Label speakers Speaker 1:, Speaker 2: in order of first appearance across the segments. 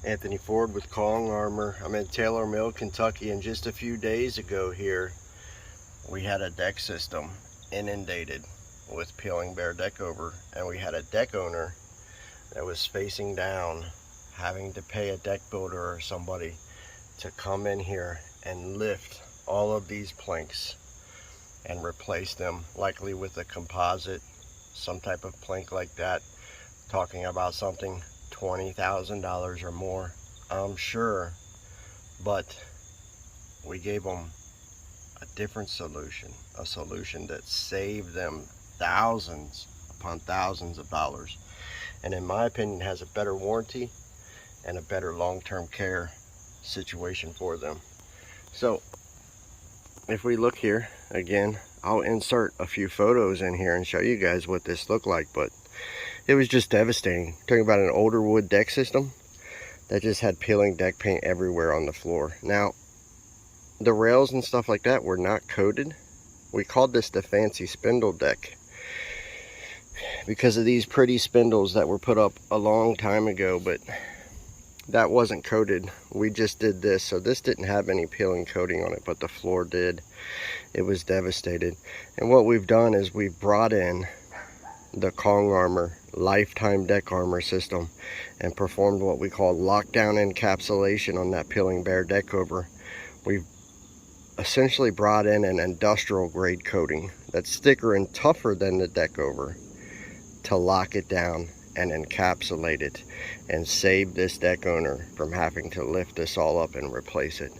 Speaker 1: Anthony Ford with Kong Armor. I'm in Taylor Mill, Kentucky, and just a few days ago here we had a deck system inundated with peeling Behr DeckOver, and we had a deck owner that was facing down, having to pay a deck builder or somebody to come in here and lift all of these planks and replace them, likely with a composite, some type of plank like that, talking about something $20,000 or more, I'm sure. But we gave them a different solution, a solution that saved them thousands upon thousands of dollars, and in my opinion has a better warranty and a better long-term care situation for them. So if we look here again, I'll insert a few photos in here and show you guys what this looked like, but it was just devastating. Talking about an older wood deck system that just had peeling deck paint everywhere on the floor. Now, the rails and stuff like that were not coated. We called this the fancy spindle deck because of these pretty spindles that were put up a long time ago, but that wasn't coated. We just did this, so this didn't have any peeling coating on it, but the floor did. It was devastated. And what we've done is we've brought in the Kong Armor lifetime deck armor system and performed what we call lockdown encapsulation on that peeling Behr DeckOver. We've essentially brought in an industrial grade coating that's thicker and tougher than the DeckOver to lock it down and encapsulate it and save this deck owner from having to lift this all up and replace it.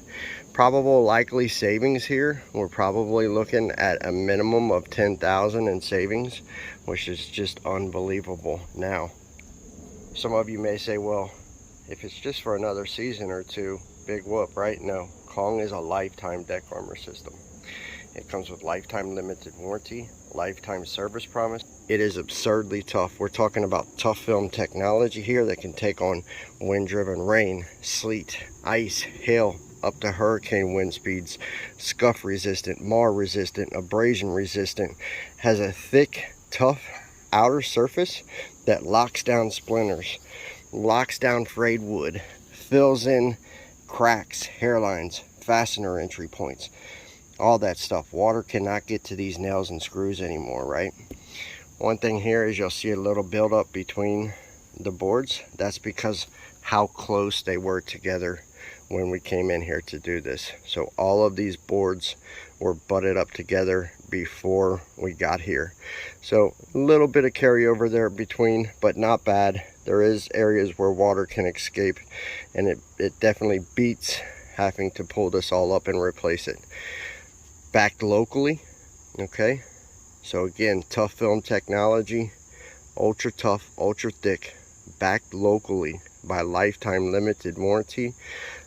Speaker 1: Probable likely savings here, we're probably looking at a minimum of $10,000 in savings, which is just unbelievable. Now, some of you may say, well, if it's just for another season or two, big whoop, right? No, Kong is a lifetime deck armor system. It comes with lifetime limited warranty, lifetime service promise. It is absurdly tough. We're talking about tough film technology here that can take on wind-driven rain, sleet, ice, hail, up to hurricane wind speeds, scuff resistant, mar resistant, abrasion resistant, has a thick, tough outer surface that locks down splinters, locks down frayed wood, fills in cracks, hairlines, fastener entry points, all that stuff. Water cannot get to these nails and screws anymore, right? One thing here is you'll see a little buildup between the boards. That's because how close they were together when we came in here to do this. So all of these boards were butted up together before we got here. So a little bit of carryover there between, but not bad. There is areas where water can escape, and it definitely beats having to pull this all up and replace it. Backed locally, okay? So again, tough film technology, ultra tough, ultra thick, backed locally by lifetime limited warranty,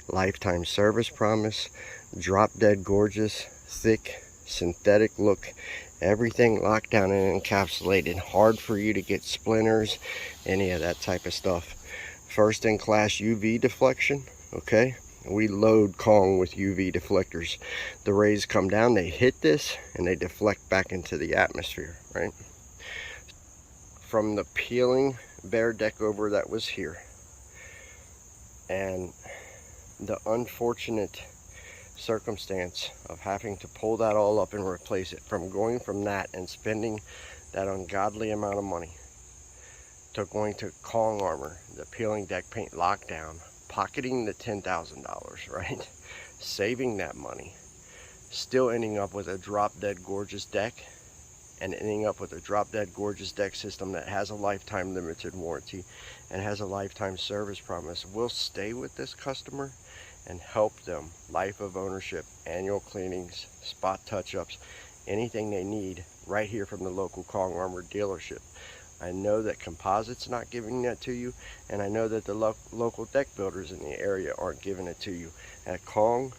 Speaker 1: lifetime service promise, drop dead gorgeous, thick, synthetic look, everything locked down and encapsulated. Hard for you to get splinters, any of that type of stuff. First in class UV deflection, okay? We load Kong with UV deflectors. The rays come down, they hit this, and they deflect back into the atmosphere, right? From the peeling Behr DeckOver that was here, and the unfortunate circumstance of having to pull that all up and replace it, from going from that and spending that ungodly amount of money to going to Kong Armor, the peeling deck paint lockdown, pocketing the $10,000, right? Saving that money, still ending up with a drop dead gorgeous deck, and ending up with a drop dead gorgeous deck system that has a lifetime limited warranty and has a lifetime service promise. We'll stay with this customer and help them life of ownership, annual cleanings, spot touch-ups, anything they need right here from the local Kong Armor dealership. I know that Composite's not giving that to you, and I know that the local deck builders in the area aren't giving it to you. At Kong,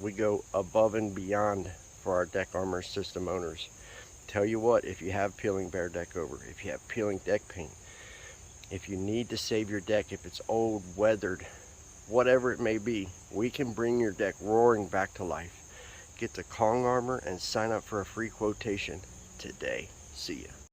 Speaker 1: we go above and beyond for our deck armor system owners. Tell you what, if you have peeling Behr DeckOver, if you have peeling deck paint, if you need to save your deck, if it's old, weathered, whatever it may be, we can bring your deck roaring back to life. Get to Kong Armor and sign up for a free quotation today. See ya.